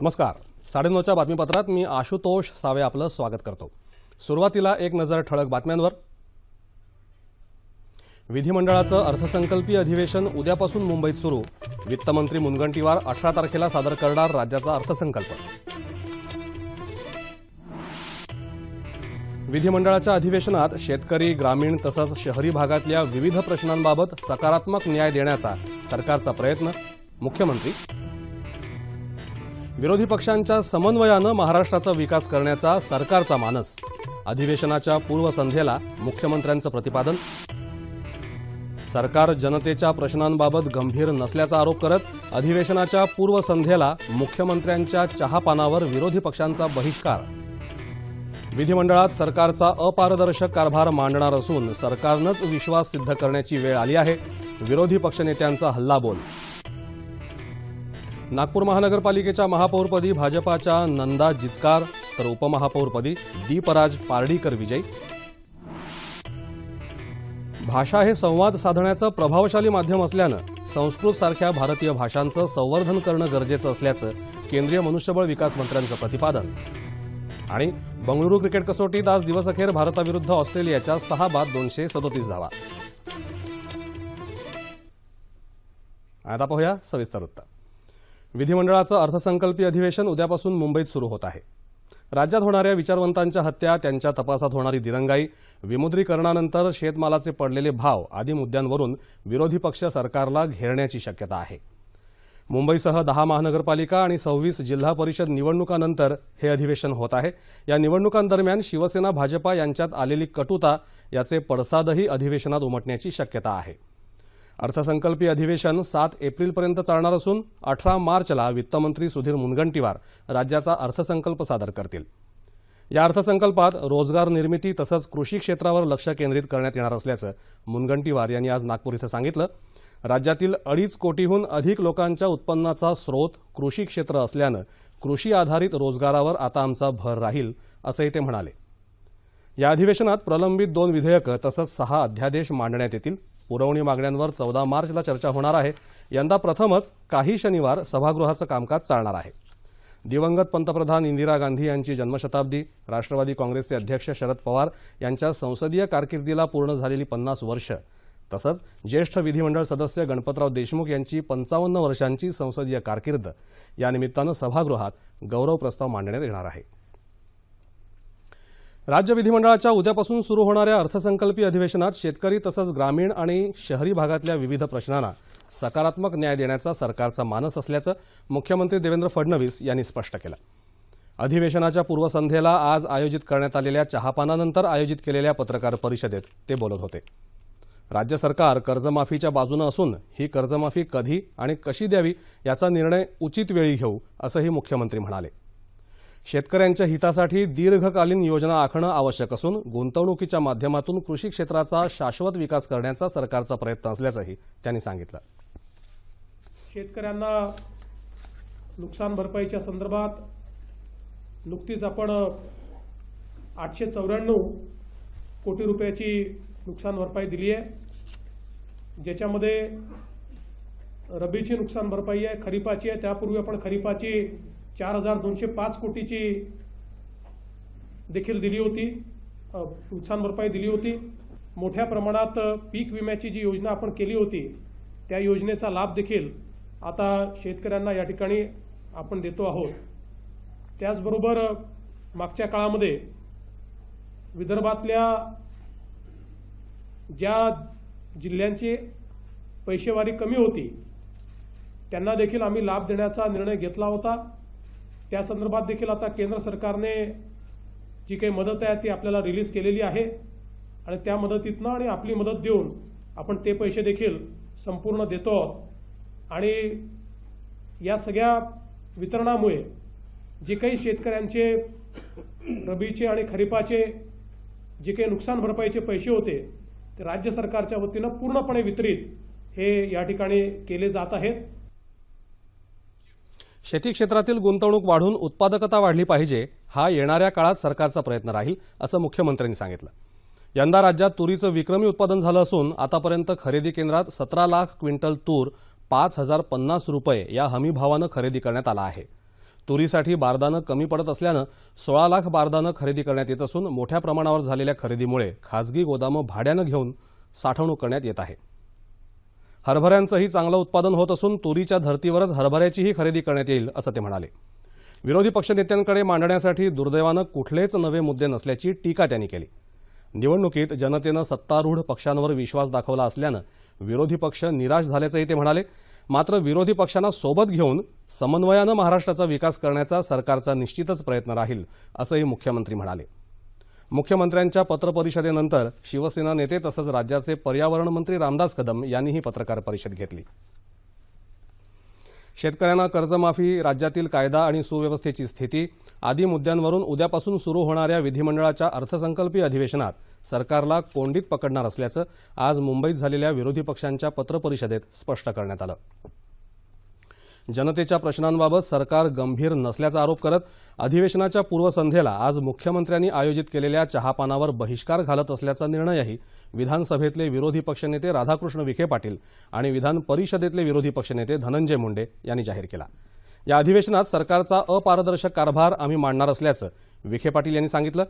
नमस्कार. 9:30च्या बातमीपत्रात मी आशुतोष सावे आपलं स्वागत करतो. सुरुवातीला एक नजर ठळक बातम्यांवर. विधिमंडळाचं अर्थसंकल्पीय अधिवेशन उद्यापासून मुंबईत सुरू. वित्तमंत्री मुनगंटीवार 18 तारखेला सादर करणार राज्याचा अर्थसंकल्प. विधिमंडळाच्या अधिवेशनात शेतकरी, ग्रामीण तसंच शहरी भागातल्या विविध प्रश्नांबाबत सकारात्मक न्याय देण्याचा सरकारचा प्रयत्न. मुख्यमंत्री. विरोधी पक्षांच्या समन्वयानं महाराष्ट्राचा विकास करण्याचा सरकारचा मानस. अधिवेशनाच्या पूर्वसंध्येला मुख्यमंत्र्यांचं प्रतिपादन. सरकार जनतेच्या प्रश्नांबाबत गंभीर नसल्याचा आरोप करत अधिवेशनाच्या पूर्वसंध्येला मुख्यमंत्र्यांच्या चहापानावर विरोधी पक्षांचा बहिष्कार. विधिमंडळात सरकारचा अपारदर्शक कारभार मांडणार असून सरकारनंच विश्वास सिद्ध करण्याची वेळ आली आहे. विरोधी पक्षनेत्यांचा हल्लाबोल. नागपूर महानगरपालिकेच्या महापौरपदी भाजपाच्या नंदा जिचकार तर उपमहापौरपदी डी पराज पार्डीकर विजयी. भाषा हे संवाद साधण्याचं प्रभावशाली माध्यम असल्यानं संस्कृतसारख्या भारतीय भाषांचं संवर्धन करणं गरजेचं असल्याचं केंद्रीय मनुष्यबळ विकास मंत्र्यांचं प्रतिपादन. आणि बंगळुरू क्रिकेट कसोटीत आज दिवसअखेर भारताविरुद्ध ऑस्ट्रेलियाच्या 6 बाद 237 धावा. आता पाहूया सविस्तर वृत्त. विधिमंडळाचं अर्थसंकल्पीय अधिवेशन उद्यापासून मुंबईत सुरू होत आहे. राज्यात होणाऱ्या विचारवंतांच्या हत्या, त्यांच्या तपासात होणारी दिरंगाई, विमुद्रीकरणानंतर शेतमालाचे पडलेले भाव आदी मुद्द्यांवरून विरोधी पक्ष सरकारला घेरण्याची शक्यता आहे. मुंबईसह 10 महानगरपालिका आणि 26 जिल्हा परिषद निवडणुकांनंतर हे अधिवेशन होत आहे. या निवडणुकांदरम्यान शिवसेना भाजपा यांच्यात आलेली कटुता याचे पडसादही अधिवेशनात उमटण्याची शक्यता आहे. अर्थसंकल्पीय अधिवेशन 7 एप्रिलपर्यंत चालणार असून 18 मार्चला वित्तमंत्री सुधीर मुनगंटीवार राज्याचा अर्थसंकल्प सादर करतील. या अर्थसंकल्पात रोजगार निर्मिती तसंच कृषी क्षेत्रावर लक्ष केंद्रित करण्यात येणार असल्याचं मुनगंटीवार यांनी आज नागपूर इथं सांगितलं. राज्यातील 2.5 कोटीहून अधिक लोकांच्या उत्पन्नाचा स्रोत कृषी क्षेत्र असल्यानं कृषी आधारित रोजगारावर आता आमचा भर राहील असंही ते म्हणाले. या अधिवेशनात प्रलंबित 2 विधेयकं तसंच 6 अध्यादेश मांडण्यात येतील. पुरवणी मागण्यांवर 14 मार्चला चर्चा होणार आहे. यंदा प्रथमच काही शनिवार सभागृहाचं कामकाज चालणार आहे. दिवंगत पंतप्रधान इंदिरा गांधी यांची जन्मशताब्दी, राष्ट्रवादी काँग्रेसचे अध्यक्ष शरद पवार यांच्या संसदीय कारकिर्दीला पूर्ण झालेली 50 वर्ष तसंच ज्येष्ठ विधिमंडळ सदस्य गणपतराव देशमुख यांची 55 वर्षांची संसदीय कारकीर्द या निमित्तानं सभागृहात गौरव प्रस्ताव मांडण्यात येणार आहे. राज्य विधिमंडळाच्या उद्यापासून सुरू होणाऱ्या अर्थसंकल्पीय अधिवेशनात शेतकरी तसंच ग्रामीण आणि शहरी भागातल्या विविध प्रश्नांना सकारात्मक न्याय देण्याचा सरकारचा मानस असल्याचं मुख्यमंत्री देवेंद्र फडणवीस यांनी स्पष्ट केलं. अधिवेशनाच्या पूर्वसंध्येला आज आयोजित करण्यात आलेल्या चहापानानंतर आयोजित केलेल्या पत्रकार परिषदेत ते बोलत होते. राज्य सरकार कर्जमाफीच्या बाजूनं असून ही कर्जमाफी कधी आणि कशी द्यावी याचा निर्णय उचित वेळी घेऊ असंही मुख्यमंत्री म्हणाले. शेतकऱ्यांच्या हितासाठी दीर्घकालीन योजना आखणं आवश्यक असून गुंतवणुकीच्या माध्यमातून कृषी क्षेत्राचा शाश्वत विकास करण्याचा सरकारचा प्रयत्न असल्याचंही त्यांनी सांगितलं. शेतकऱ्यांना नुकसान भरपाईच्या संदर्भात नुकतीच आपण 894 कोटी रुपयाची नुकसान भरपाई दिली आहे, ज्याच्यामध्ये रबीची नुकसान भरपाई आहे, खरीपाची आहे. त्यापूर्वी आपण खरीपाची 4205 कोटीची देखील दिली होती, नुकसान भरपाई दिली होती. मोठ्या प्रमाणात पीक विम्याची जी योजना आपण केली होती त्या योजनेचा लाभ देखील आता शेतकऱ्यांना या ठिकाणी आपण देतो आहोत. त्याचबरोबर मागच्या काळामध्ये विदर्भातल्या ज्या जिल्ह्यांची पैसेवारी कमी होती त्यांना देखील आम्ही लाभ देण्याचा निर्णय घेतला होता. त्या संदर्भात देखील आता केंद्र सरकारने जी काही मदत आहे ती आपल्याला रिलीज केलेली आहे आणि त्या मदतीतनं आणि आपली मदत देऊन आपण ते पैसे देखील संपूर्ण देतो. आणि या सगळ्या वितरणामुळे जे काही शेतकऱ्यांचे रबीचे आणि खरीपाचे जे काही नुकसान भरपाईचे पैसे होते ते राज्य सरकारच्या वतीनं पूर्णपणे वितरित हे या ठिकाणी केले जात आहेत. शेती क्षेत्रातील गुंतवणूक वाढून उत्पादकता वाढली पाहिजे हा येणाऱ्या काळात सरकारचा प्रयत्न राहील असं मुख्यमंत्र्यांनी सांगितलं. यंदा राज्यात तुरीचं विक्रमी उत्पादन झालं असून आतापर्यंत खरेदी केंद्रात 17 लाख क्विंटल तूर 5050 रुपये या हमी भावानं खरेदी करण्यात आला आहे. तुरीसाठी बारदानं कमी पडत असल्यानं 16 लाख बारदानं खरेदी करण्यात येत असून मोठ्या प्रमाणावर झालेल्या खरेदीमुळे खासगी गोदामं भाड्यानं घेऊन साठवणूक करण्यात येत आहे. हरभऱ्यांचंही चांगलं उत्पादन होत असून तुरीच्या धर्तीवरच हरभऱ्याचीही खरेदी करण्यात येईल असं ते म्हणाले. विरोधी पक्षनेत्यांकडे मांडण्यासाठी दुर्दैवानं कुठलेच नवे मुद्दे नसल्याची टीका त्यांनी केली. निवडणुकीत जनतेनं सत्तारूढ पक्षांवर विश्वास दाखवला असल्यानं विरोधी पक्ष निराश झाल्याचंही ते म्हणाले. मात्र विरोधी पक्षांना सोबत घेऊन समन्वयानं महाराष्ट्राचा विकास करण्याचा सरकारचा निश्चितच प्रयत्न राहील असंही मुख्यमंत्री म्हणाले. मुख्यमंत्र्यांच्या पत्रपरिषदेनंतर शिवसेना नेते तसंच राज्याचे पर्यावरण मंत्री रामदास कदम यांनीही पत्रकार परिषद घेतली. शेतकऱ्यांना कर्जमाफी, राज्यातील कायदा आणि सुव्यवस्थेची स्थिती आदी मुद्द्यांवरून उद्यापासून सुरू होणाऱ्या विधिमंडळाच्या अर्थसंकल्पीय अधिवेशनात सरकारला कोंडीत पकडणार असल्याचं आज मुंबईत झालेल्या विरोधी पक्षांच्या पत्रपरिषदेत स्पष्ट करण्यात आलं. जनतेच्या प्रश्नांबाबत सरकार गंभीर नसल्याचा आरोप करत अधिवेशनाच्या पूर्वसंध्येला आज मुख्यमंत्र्यांनी आयोजित केलेल्या चहापानावर बहिष्कार घालत असल्याचा निर्णयही विधानसभेतले विरोधी पक्षनेते राधाकृष्ण विखे पाटील आणि विधान परिषदेतले विरोधी पक्षनेते धनंजय मुंडे यांनी जाहीर केला. या अधिवेशनात सरकारचा अपारदर्शक कारभार आम्ही मांडणार असल्याचं विखे पाटील यांनी सांगितलं.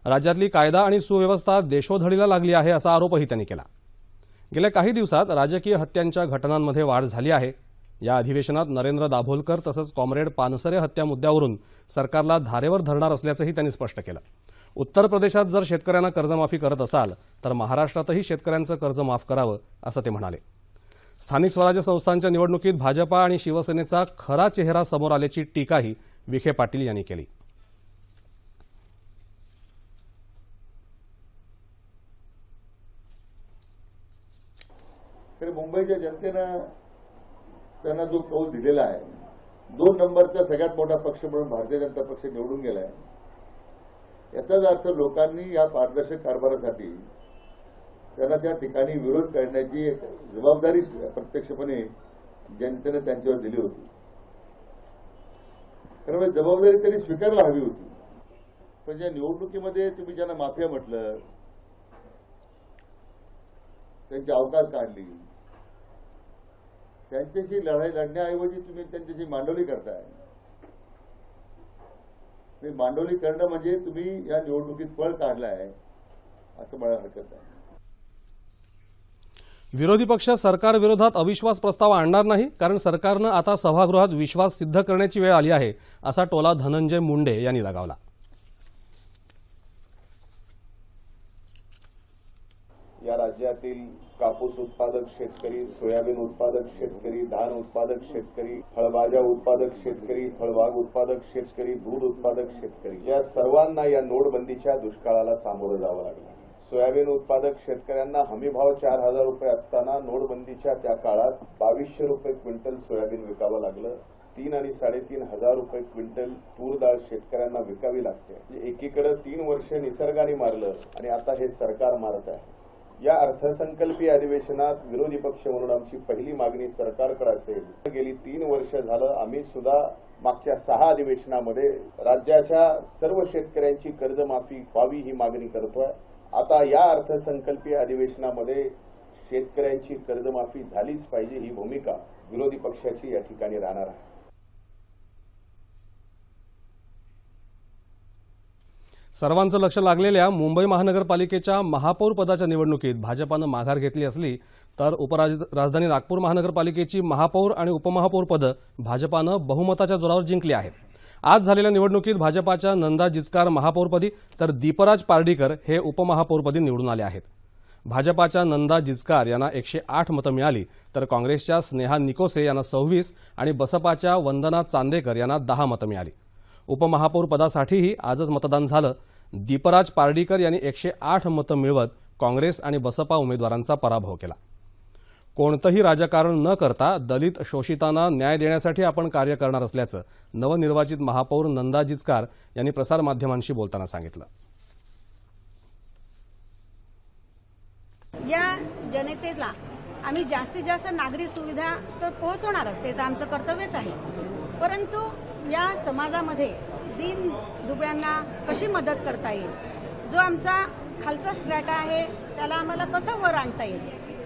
राज्यातली कायदा आणि सुव्यवस्था देशोधडीला लागली आहे असा आरोपही त्यांनी केला. गेल्या काही दिवसात राजकीय हत्यांच्या घटनांमध्ये वाढ झाली आहे. या अधिवेशनात नरेंद्र दाभोलकर तसंच कॉम्रेड पानसरे हत्या मुद्द्यावरून सरकारला धारेवर धरणार असल्याचंही त्यांनी स्पष्ट केलं. उत्तर प्रदेशात जर शेतकऱ्यांना कर्जमाफी करत असाल तर महाराष्ट्रातही शेतकऱ्यांचं कर्ज माफ करावं असं ते म्हणाले. स्थानिक स्वराज्य संस्थांच्या निवडणुकीत भाजपा आणि शिवसेनेचा खरा चेहरा समोर आल्याची टीकाही विखे पाटील यांनी केली. मुंबईच्या जनतेनं त्यांना जो कौल दिलेला आहे, 2 नंबरचा सगळ्यात मोठा पक्ष म्हणून भारतीय जनता पक्ष निवडून गेलाय. याचाच अर्थ लोकांनी या पारदर्शक कारभारासाठी त्यांना त्या ठिकाणी विरोध करण्याची जबाबदारी प्रत्यक्षपणे जनतेने त्यांच्यावर दिली होती. त्यामुळे जबाबदारी त्यांनी स्वीकारायला हवी होती. पण ज्या निवडणुकीमध्ये तुम्ही ज्यांना माफिया म्हटलं, त्यांची अवकाश काढली, त्यांच्याशी लढाई लढण्याऐवजी तुम्ही त्यांच्याशी मांडवली करताय. मांडवली करणं म्हणजे तुम्ही या निवडणुकीत पळ काढलाय असं मला हरकत नाही. विरोधी पक्ष सरकारविरोधात अविश्वास प्रस्ताव आणणार नाही, कारण सरकारनं आता सभागृहात विश्वास सिद्ध करण्याची वेळ आली आहे असा टोला धनंजय मुंडे यांनी लगावला. या राज्यातील कापूस उत्पादक शेतकरी, सोयाबीन उत्पादक शेतकरी, धान उत्पादक शेतकरी, फळभाज्या उत्पादक शेतकरी, फळबाग उत्पादक शेतकरी, दूध उत्पादक शेतकरी या सर्वांना या नोटबंदीच्या दुष्काळाला सामोरं जावं लागलं. सोयाबीन उत्पादक शेतकऱ्यांना हमीभाव 4,000 रुपये असताना नोटबंदीच्या त्या काळात 2,200 रुपये क्विंटल सोयाबीन विकावं लागलं. 3 आणि 3,500 हजार रुपये क्विंटल तूर डाळ शेतकऱ्यांना विकावी लागते. एकीकडे 3 वर्ष निसर्गाने मारलं आणि आता हे सरकार मारत आहे. या अर्थसंकल्पीय अधिवेशनात विरोधी पक्ष म्हणून आमची पहिली मागणी सरकारकडे असेल. गेली 3 वर्ष झालं आम्ही सुद्धा मागच्या 6 अधिवेशनामध्ये राज्याच्या सर्व शेतकऱ्यांची कर्जमाफी व्हावी ही मागणी करतोय. आता या अर्थसंकल्पीय अधिवेशनामध्ये शेतकऱ्यांची कर्जमाफी झालीच पाहिजे ही भूमिका विरोधी पक्षाची या ठिकाणी राहणार आहे. सर्वांचं लक्ष लागलेल्या मुंबई महानगरपालिकेच्या महापौर पदाच्या निवडणुकीत भाजपानं माघार घेतली असली तर उपराजधानी नागपूर महानगरपालिकेची महापौर आणि उपमहापौर पदं भाजपानं बहुमताच्या जोरावर जिंकली आहेत. आज झालेल्या निवडणुकीत भाजपाच्या नंदा जिचकार महापौरपदी तर दीपराज पार्डीकर हे उपमहापौरपदी निवडून आले आहेत. भाजपाच्या नंदा जिचकार यांना 108 मतं मिळाली तर काँग्रेसच्या स्नेहा निकोसे यांना 26 आणि बसपाच्या वंदना चांदेकर यांना 10 मतं मिळाली. उपमहापौर पदासाठीही आजच मतदान झालं. दीपराज पार्डीकर यांनी 108 मतं मिळवत काँग्रेस आणि बसपा उमेदवारांचा पराभव केला. कोणतंही राजकारण न करता दलित शोषितांना न्याय देण्यासाठी आपण कार्य करणार असल्याचं नवनिर्वाचित महापौर नंदा जिचकार यांनी प्रसारमाध्यमांशी बोलताना सांगितलं. या जनतेला आम्ही जास्तीत जास्त नागरी सुविधा तर पोहोचवणारच, त्याचं आमचं कर्तव्यच आहे. परंतु या समाजामध्ये दीन दुबळ्यांना कशी मदत करता येईल, जो आमचा खालचा स्ट्रॅटा आहे त्याला आम्हाला कसं वर आणता येईल,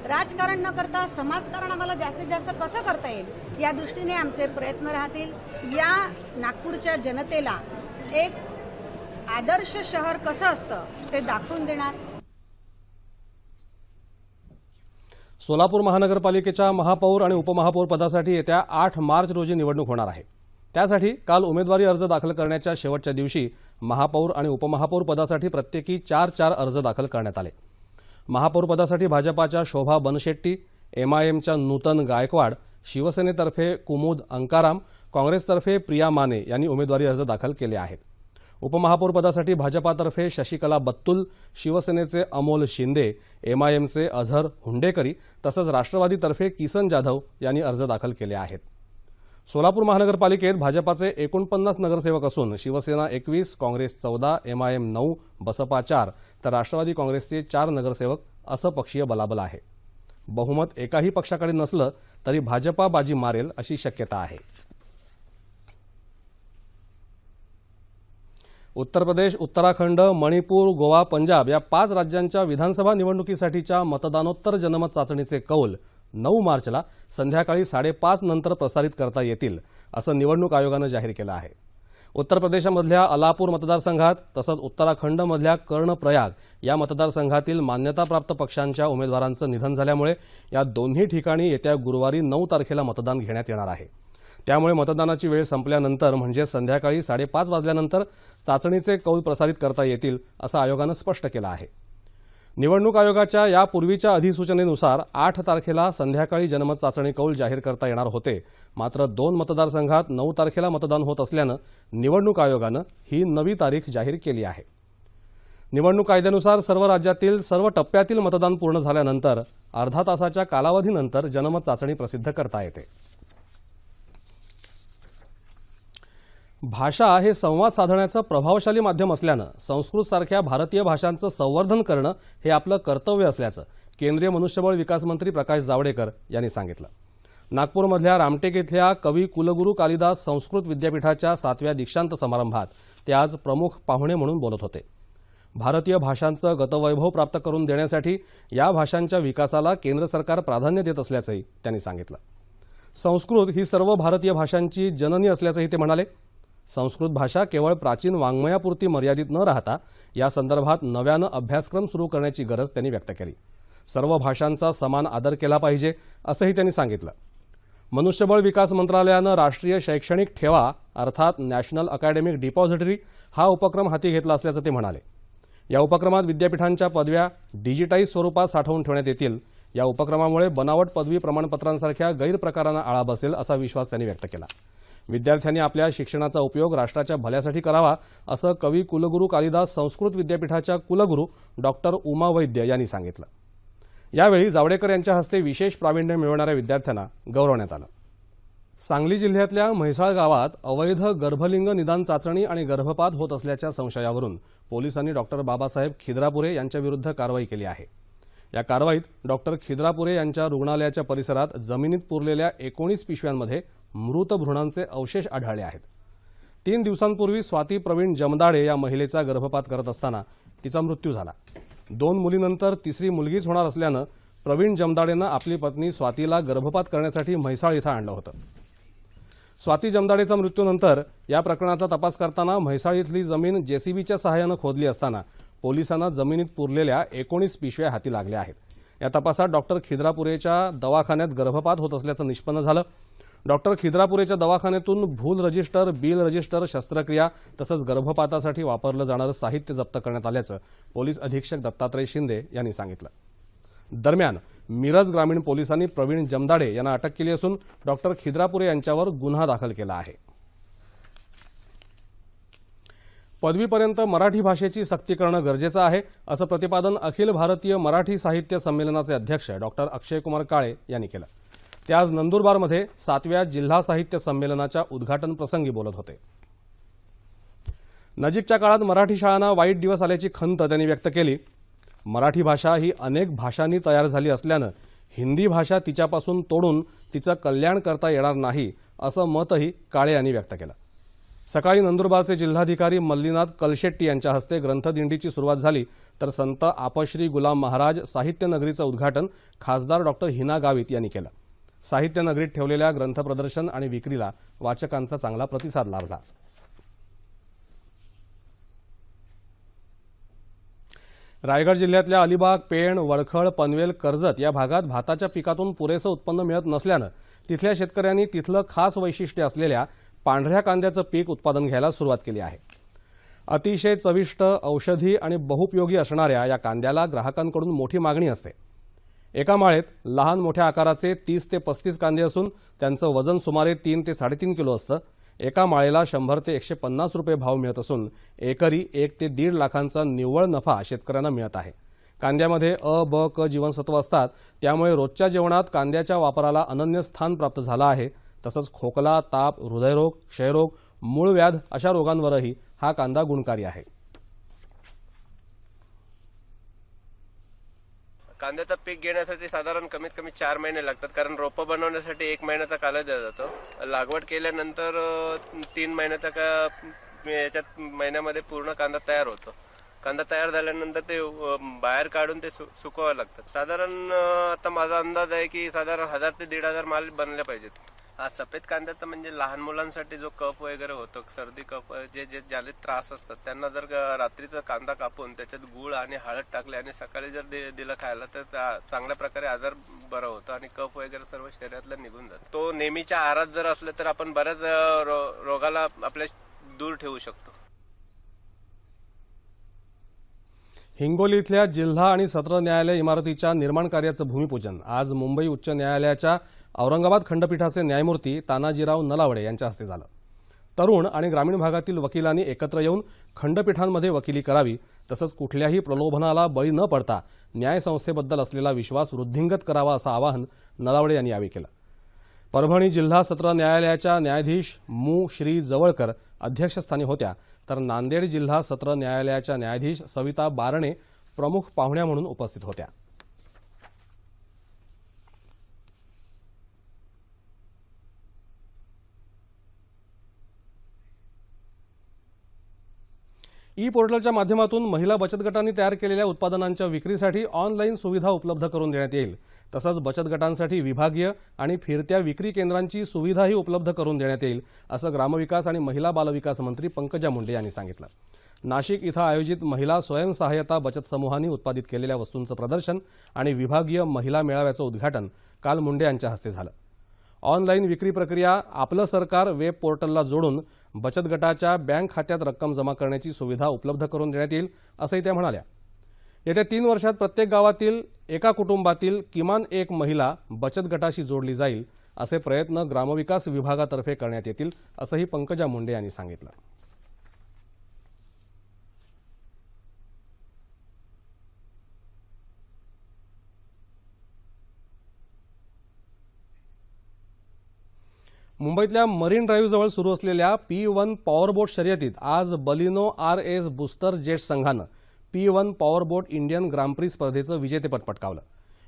राजकारण न करता समाजकारण आम्हाला जास्तीत जास्त कसं करता येईल या दृष्टीने आमचे प्रयत्न राहतील। या नागपूरच्या जनतेला एक आदर्श शहर कसं असतं ते दाखवून देणार। सोलापूर महानगरपालिकेच्या महापौर आणि उपमहापौर पदासाठी येत्या 8 मार्च रोजी निवडणूक होणार आहे। त्यासाठी काल उमेदवारी अर्ज दाखल करण्याच्या शेवटच्या दिवशी महापौर आणि उपमहापौर पदासाठी प्रत्येकी 4 अर्ज दाखल करण्यात आले। महापौर पदासाठी भाजपाच्या शोभा बनशेट्टी, एमआयएमच्या नूतन गायकवाड, शिवसेनेतर्फे कुमुद अंकाराम, काँग्रेसतर्फे प्रिया माने यांनी उमेदवारी अर्ज दाखल केले आहेत। उपमहापौर पदासाठी भाजपातर्फे शशिकला बत्तुल, शिवसेनेचे अमोल शिंदे, एमआयएमचे अझर हुंडेकरी तसंच राष्ट्रवादीतर्फे किसन जाधव यांनी अर्ज दाखल केले आहेत। सोलापूर महानगरपालिकेत भाजपाचे 49 नगरसेवक असून शिवसेना 21, काँग्रेस 14, एमआयएम 9, बसपा 4 तर राष्ट्रवादी काँग्रेसचे 4 नगरसेवक असं पक्षीय बलाबल आहे। बहुमत एकाही पक्षाकडे नसलं तरी भाजपा बाजी मारेल अशी शक्यता आहे। उत्तर प्रदेश, उत्तराखंड, मणिपूर, गोवा, पंजाब या 5 राज्यांच्या विधानसभा निवडणुकीसाठीच्या मतदानोत्तर जनमत चाचणीचे कौल 9 मार्चला संध्याकाळी 5:30 नंतर प्रसारित करता येतील असं निवडणूक आयोगानं जाहीर केलं आहे। उत्तर प्रदेशमधल्या अलापूर मतदारसंघात तसंच उत्तराखंडमधल्या कर्णप्रयाग या मतदारसंघातील मान्यताप्राप्त पक्षांच्या उमेदवारांचं निधन झाल्यामुळे या दोन्ही ठिकाणी येत्या गुरुवारी 9 तारखेला मतदान घेण्यात येणार आहे। त्यामुळे मतदानाची वेळ संपल्यानंतर म्हणजे संध्याकाळी 5:30 वाजल्यानंतर चाचणीचे कौल प्रसारित करता येतील असं आयोगानं स्पष्ट केलं आहे। निवडणूक आयोगाच्या यापूर्वीच्या अधिसूचनेनुसार 8 तारखेला संध्याकाळी जनमत चाचणी कौल जाहीर करता येणार होते, मात्र 2 मतदारसंघात 9 तारखेला मतदान होत असल्यानं निवडणूक आयोगानं ही नवी तारीख जाहीर केली आहे। निवडणूक कायद्यानुसार सर्व राज्यातील सर्व टप्प्यातील मतदान पूर्ण झाल्यानंतर अर्धा तासाच्या कालावधीनंतर जनमत चाचणी प्रसिद्ध करता येते। भाषा हे संवाद साधण्याचं प्रभावशाली माध्यम असल्यानं संस्कृतसारख्या भारतीय भाषांचं संवर्धन करणं हे आपलं कर्तव्य असल्याचं केंद्रीय मनुष्यबळ विकास मंत्री प्रकाश जावडेकर यांनी सांगितलं। नागपूरमधल्या रामटेक इथल्या कवी कुलगुरू कालिदास संस्कृत विद्यापीठाच्या 7व्या दीक्षांत समारंभात ते आज प्रमुख पाहुणे म्हणून बोलत होते। भारतीय भाषांचं गतवैभव प्राप्त करून देण्यासाठी या भाषांच्या विकासाला केंद्र सरकार प्राधान्य देत असल्याचंही त्यांनी सांगितलं। संस्कृत ही सर्व भारतीय भाषांची जननी असल्याचंही ते म्हणाले। संस्कृत भाषा केवळ प्राचीन वाङ्मयापुरती मर्यादित न राहता या संदर्भात नव्यानं अभ्यासक्रम सुरू करण्याची गरज त्यांनी व्यक्त केली। सर्व भाषांचा समान आदर केला पाहिजे असंही त्यांनी सांगितलं। मनुष्यबळ विकास मंत्रालयानं राष्ट्रीय शैक्षणिक ठेवा अर्थात नॅशनल अकॅडमिक डिपॉझिटरी हा उपक्रम हाती घेतला असल्याचं ते म्हणाले। या उपक्रमात विद्यापीठांच्या पदव्या डिजिटाइज स्वरूपात साठवून ठेवण्यात येतील। या उपक्रमामुळे बनावट पदवी प्रमाणपत्रांसारख्या गैरप्रकारांना आळा बसेल असा विश्वास त्यांनी व्यक्त केला। विद्यार्थ्यांनी आपल्या शिक्षणाचा उपयोग राष्ट्राच्या भल्यासाठी करावा असं कवी कुलगुरू कालिदास संस्कृत विद्यापीठाच्या कुलगुरू डॉक्टर उमा वैद्य यांनी सांगितलं। यावेळी जावडेकर यांच्या हस्ते विशेष प्रावीण्य मिळवणाऱ्या विद्यार्थ्यांना गौरवण्यात आलं। सांगली जिल्ह्यातल्या म्हैसाळ गावात अवैध गर्भलिंग निदान चाचणी आणि गर्भपात होत असल्याच्या संशयावरून पोलिसांनी डॉक्टर बाबासाहेब खिद्रापुरे यांच्याविरुद्ध कारवाई केली आहे। या कारवाईत डॉक्टर खिद्रापुरे यांच्या रुग्णालयाच्या परिसरात जमिनीत पुरलेल्या 19 पिशव्यांमध्ये मृत भ्रूणांचे अवशेष आढळले आहेत। 3 दिवसांपूर्वी स्वाती प्रवीण जमदाडे या महिलेचा गर्भपात करत असताना तिचा मृत्यू झाला। 2 मुलींनंतर तिसरी मुलगीच होणार असल्यानं प्रवीण जमदाडेनं आपली पत्नी स्वातीला गर्भपात करण्यासाठी म्हैसाळ इथं आणलं होतं। स्वाती जमदाडेचा मृत्यूनंतर या प्रकरणाचा तपास करताना म्हैसाळ इथली जमीन जेसीबीच्या सहाय्यानं खोदली असताना पोलिसांना जमिनीत पुरलेल्या 19 पिशव्या हाती लागल्या आहेत। या तपासात डॉक्टर खिद्रापुरेच्या दवाखान्यात गर्भपात होत असल्याचं निष्पन्न झालं। डॉक्टर खिद्रापुरेच्या दवाखान्यातून भूल रजिस्टर, बिल रजिस्टर, शस्त्रक्रिया तसंच गर्भपातासाठी वापरलं जाणारं साहित्य जप्त करण्यात आल्याचं पोलीस अधीक्षक दत्तात्रय शिंदे यांनी सांगितलं। दरम्यान मिरज ग्रामीण पोलिसांनी प्रवीण जमदाडे यांना अटक केली असून डॉक्टर खिद्रापुरे यांच्यावर गुन्हा दाखल केला आहे। पदवीपर्यंत मराठी भाषेची सक्ती करणं गरजेचं आहे असं प्रतिपादन अखिल भारतीय मराठी साहित्य संमेलनाचे अध्यक्ष डॉक्टर अक्षयकुमार काळे यांनी केलं। ते आज नंदुरबारमध्ये 7व्या जिल्हा साहित्य संमेलनाच्या उद्घाटन प्रसंगी बोलत होते। नजीकच्या काळात मराठी शाळांना वाईट दिवस आल्याची खंत त्यांनी व्यक्त केली। मराठी भाषा ही अनेक भाषांनी तयार झाली असल्यानं हिंदी भाषा तिच्यापासून तोडून तिचं कल्याण करता येणार नाही असं मतही काळे यांनी व्यक्त केलं। सकाळी नंदुरबारचे जिल्हाधिकारी मल्लीनाथ कलशेट्टी यांच्या हस्ते ग्रंथदिंडीची सुरुवात झाली, तर संत आपश्री गुलाम महाराज साहित्य नगरीचं उद्घाटन खासदार डॉक्टर हिना गावित यांनी केलं. साहित्य नगरीत ठेवलेल्या ग्रंथ प्रदर्शन आणि विक्रीला वाचकांचा चांगला प्रतिसाद लाभला. रायगड जिल्ह्यातल्या अलिबाग, पेण, वडखळ, पनवेल, कर्जत या भागात भाताच्या पिकातून पुरेसं उत्पन्न मिळत नसल्यानं तिथल्या शेतकऱ्यांनी तिथलं खास वैशिष्ट्य असलेल्या पांढऱ्या कांद्याचं पीक उत्पादन घ्यायला सुरुवात केली आहे. अतिशय चविष्ट, औषधी आणि बहुपयोगी असणाऱ्या या कांद्याला ग्राहकांकडून मोठी मागणी असते. एका माळेत लहान मोठ्या आकाराचे 30 ते 35 कांदे असून त्यांचं वजन सुमारे 3 ते 3.5 किलो असतं. एका माळेला 100 ते 150 रुपये भाव मिळत असून एकरी 1 ते 1.5 लाखांचा निव्वळ नफा शेतकऱ्यांना मिळत आहे. कांद्यामध्ये अ, ब, क जीवनसत्व असतात, त्यामुळे रोजच्या जेवणात कांद्याच्या वापराला अनन्य स्थान प्राप्त झालं आहे. तसंच खोकला, ताप, हृदयरोग, क्षयरोग, मूळव्याध अशा रोगांवरही हा कांदा गुणकारी आहे. कांद्याचं पीक घेण्यासाठी साधारण कमीत कमी 4 महिने लागतात, कारण रोपं बनवण्यासाठी 1 महिन्याचा कालावधी दिला जातो. लागवड केल्यानंतर 3 महिन्याचा याच्यात महिन्यामध्ये पूर्ण कांदा तयार होतो. कांदा तयार झाल्यानंतर ते बाहेर काढून ते सुकवावं लागतात. साधारण आता माझा अंदाज आहे की साधारण 1000 ते 1500 माल बनले पाहिजेत. हा सफेद कांद्याचा म्हणजे लहान मुलांसाठी जो कफ वगैरे होतो, सर्दी कफ जे ज्याला त्रास असतात, त्यांना जर रात्रीचा कांदा कापून त्याच्यात गूळ आणि हळद टाकले आणि सकाळी जर दिलं खायला तर चांगल्या प्रकारे आजार बरा होतो आणि कफ वगैरे सर्व शरीरातलं निघून जातो. तो नेहमीच्या आहारात जर असले तर आपण बऱ्याच रोगाला आपल्या दूर ठेवू शकतो. हिंगोली इथल्या जिल्हा आणि सत्र न्यायालय इमारतीच्या निर्माण कार्याचं भूमिपूजन आज मुंबई उच्च न्यायालयाच्या औरंगाबाद खंडपीठाचे न्यायमूर्ती तानाजीराव नलावडे यांच्या हस्ते झालं. तरुण आणि ग्रामीण भागातील वकिलांनी एकत्र येऊन खंडपीठांमध्ये वकिली करावी, तसंच कुठल्याही प्रलोभनाला बळी न पडता न्यायसंस्थेबद्दल असलेला विश्वास वृद्धिंगत करावा असं आवाहन नलावडे यांनी यावेळी केलं. परभणी जिल्हा सत्र न्यायालयाच्या न्यायाधीश मु. श्री जवळकर अध्यक्षस्थानी होत्या, तर नांदेड जिल्हा सत्र न्यायालयाच्या न्यायाधीश सविता बारणे प्रमुख पाहुण्या म्हणून उपस्थित होत्या. ई पोर्टलच्या माध्यमातून महिला बचत गटांनी तयार केलेल्या उत्पादनांच्या विक्रीसाठी ऑनलाईन सुविधा उपलब्ध करून देण्यात येईल. तसंच बचत गटांसाठी विभागीय आणि फिरत्या विक्री केंद्रांची सुविधाही उपलब्ध करून देण्यात येईल, असं ग्रामविकास आणि महिला बालविकास मंत्री पंकजा मुंडे यांनी सांगितलं. नाशिक इथं आयोजित महिला स्वयंसहाय्यता बचत समूहांनी उत्पादित केलेल्या वस्तूंचं प्रदर्शन आणि विभागीय महिला मेळाव्याचं उद्घाटन काल मुंडे यांच्या हस्ते झालं. ऑनलाईन विक्री प्रक्रिया आपलं सरकार वेब पोर्टलला जोडून बचत गटाच्या बँक खात्यात रक्कम जमा करण्याची सुविधा उपलब्ध करून देण्यात येईल, असंही त्या म्हणाल्या. येत्या 3 वर्षात प्रत्येक गावातील एका कुटुंबातील किमान एक महिला बचत गटाशी जोडली जाईल, असे प्रयत्न ग्रामविकास विभागातर्फे करण्यात येतील, असंही पंकजा मुंडे यांनी सांगितलं. मुंबईतल्या मरीन ड्राईव्हजवळ सुरू असलेल्या P1 पॉवरबोट शर्यतीत आज बलिनो RS बूस्टर जेट संघानं P1 पॉवरबोट इंडियन ग्रांप्री स्पर्धेचं विजेतेपद पटकावलं.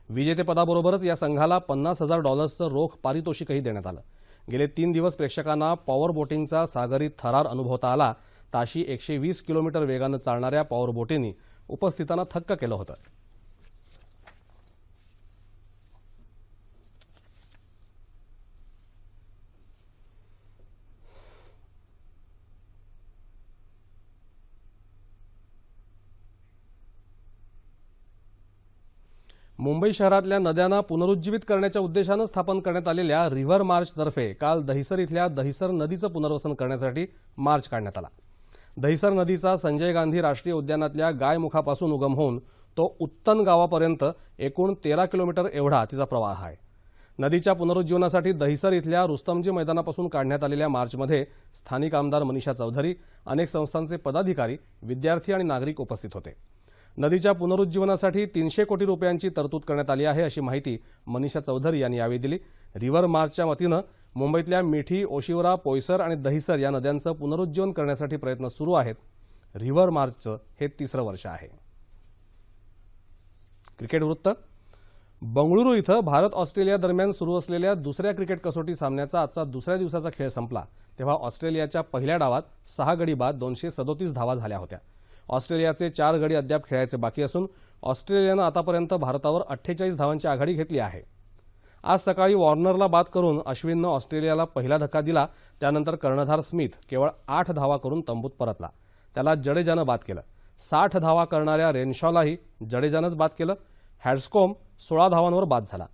विजेतेपदाबरोबरच या संघाला $50,000 रोख पारितोषिकही देण्यात आलं. गेले 3 दिवस प्रेक्षकांना पॉवर बोटिंगचा सागरी थरार अनुभवता आला. ताशी 120 किलोमीटर वेगानं चालणाऱ्या पॉवर बोटींनी उपस्थितांना थक्क केलं होतं. मुंबई शहरातल्या नद्यांना पुनरुज्जीवित करण्याच्या उद्देशानं स्थापन करण्यात आलेल्या रिव्हर मार्चतर्फे काल दहिसर इथल्या दहिसर नदीचं पुनर्वसन करण्यासाठी मार्च काढण्यात आला. दहिसर नदीचा संजय गांधी राष्ट्रीय उद्यानातल्या गायमुखापासून उगम होऊन तो उत्तन गावापर्यंत एकूण 13 किलोमीटर एवढा तिचा प्रवाह आहे. नदीच्या पुनरुज्जीवनासाठी दहिसर इथल्या रुस्तमजी मैदानापासून काढण्यात आलेल्या मार्चमध्ये स्थानिक आमदार मनीषा चौधरी, अनेक संस्थांचे पदाधिकारी, विद्यार्थी आणि नागरिक उपस्थित होते. नदीच्या पुनरुज्जीवनासाठी 300 कोटी रुपयांची तरतूद करण्यात आली आहे, अशी माहिती मनीषा चौधरी यांनी यावेळी दिली. रिव्हर मार्चच्या वतीनं मुंबईतल्या मिठी, ओशिवरा, पोयसर आणि दहिसर या नद्यांचं पुनरुज्जीवन करण्यासाठी प्रयत्न सुरू आहेत. रिव्हर मार्चचं हे 3रं वर्ष आहे. क्रिकेट वृत्त. बंगळुरू इथं भारत ऑस्ट्रेलिया दरम्यान सुरू असलेल्या दुसऱ्या क्रिकेट कसोटी सामन्याचा आजचा दुसऱ्या दिवसाचा खेळ संपला तेव्हा ऑस्ट्रेलियाच्या पहिल्या डावात 6 गडी बाद 237 धावा झाल्या होत्या. ऑस्ट्रेलियाचे 4 गडी अद्याप खेळायचे बाकी असून ऑस्ट्रेलियानं आतापर्यंत भारतावर 48 धावांची आघाडी घेतली आहे. आज सकाळी वॉर्नरला बाद करून अश्विननं ऑस्ट्रेलियाला पहिला धक्का दिला. त्यानंतर कर्णधार स्मिथ केवळ 8 धावा करून तंबूत परतला. त्याला जडेजानं बाद केलं. 60 धावा करणाऱ्या रेनशॉलाही जडेजानंच बाद केलं. हॅडस्कॉम्ब 16 धावांवर बाद झाला.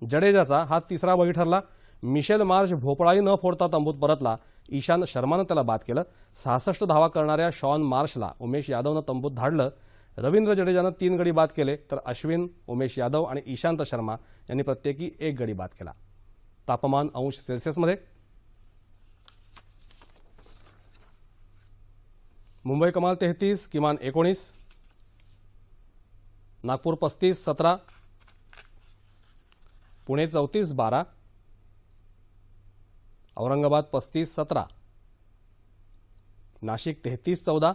जडेजाचा हा तिसरा बळी ठरला. मिशेल मार्श भोपळाही न फोडता तंबूत परतला. ईशांत शर्मानं त्याला बाद केलं. 66 धावा करणाऱ्या शॉन मार्शला उमेश यादवनं तंबूत धाडलं. रवींद्र जडेजानं 3 गडी बाद केले तर अश्विन, उमेश यादव आणि ईशांत शर्मा यांनी प्रत्येकी 1 गडी बाद केला. तापमान अंश सेल्सिअसमध्ये मुंबई कमाल 33, किमान 19, नागपूर 35, 17, पुणे 34, 12, औरंगाबाद 35, 17, नाशिक 33, 14,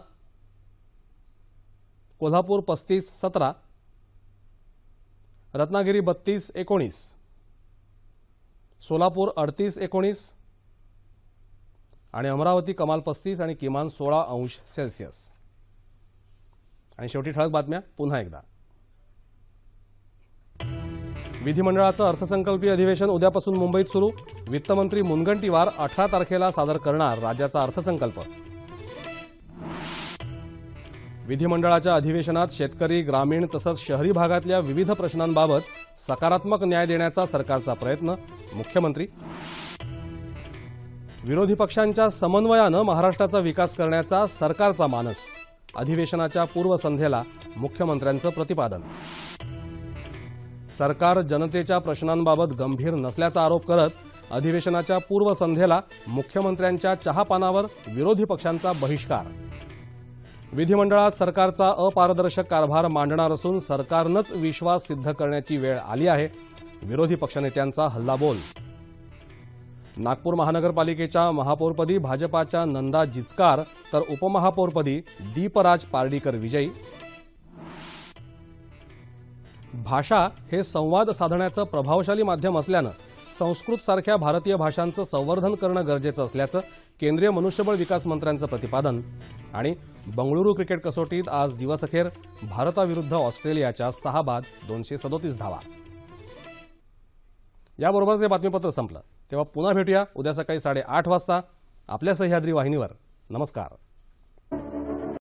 कोल्हापूर 35, 17, रत्नागिरी 32, 19, सोलापूर 38, 19 आणि अमरावती कमाल 35 आणि किमान 16 अंश सेल्सिअस. आणि शेवटी ठळक बातम्या पुन्हा एकदा. विधिमंडळाचं अर्थसंकल्पीय अधिवेशन उद्यापासून मुंबईत सुरू. वित्तमंत्री मुनगंटीवार 18 तारखेला सादर करणार राज्याचा अर्थसंकल्प. विधिमंडळाच्या अधिवेशनात शेतकरी, ग्रामीण तसंच शहरी भागातल्या विविध प्रश्नांबाबत सकारात्मक न्याय देण्याचा सरकारचा प्रयत्न, मुख्यमंत्री. विरोधी पक्षांच्या समन्वयानं महाराष्ट्राचा विकास करण्याचा सरकारचा मानस, अधिवेशनाच्या पूर्वसंध्येला मुख्यमंत्र्यांचं प्रतिपादन. सरकार जनतेच्या प्रश्नांबाबत गंभीर नसल्याचा आरोप करत अधिवेशनाच्या पूर्वसंध्येला मुख्यमंत्र्यांच्या चहापानावर विरोधी पक्षांचा बहिष्कार. विधिमंडळात सरकारचा अपारदर्शक कारभार मांडणार असून सरकारनंच विश्वास सिद्ध करण्याची वेळ आली आहे, विरोधी पक्षनेत्यांचा हल्लाबोल. नागपूर महानगरपालिकेच्या महापौरपदी भाजपाच्या नंदा जिचकार तर उपमहापौरपदी दीपराज पार्डीकर विजयी. भाषा हे संवाद साधण्याचं प्रभावशाली माध्यम असल्यानं संस्कृत सारख्या भारतीय भाषांचं संवर्धन करणं गरजेचं असल्याचं केंद्रीय मनुष्यबळ विकास मंत्र्यांचं प्रतिपादन. आणि बंगळुरू क्रिकेट कसोटीत आज दिवसअखेर भारताविरुद्ध ऑस्ट्रेलियाच्या 6 बाद 237 धावा. याबरोबरच हे बातमीपत्र संपलं. तेव्हा पुन्हा भेटूया उद्या सकाळी 8:30 वाजता आपल्या सह्याद्री वाहिनीवर. नमस्कार.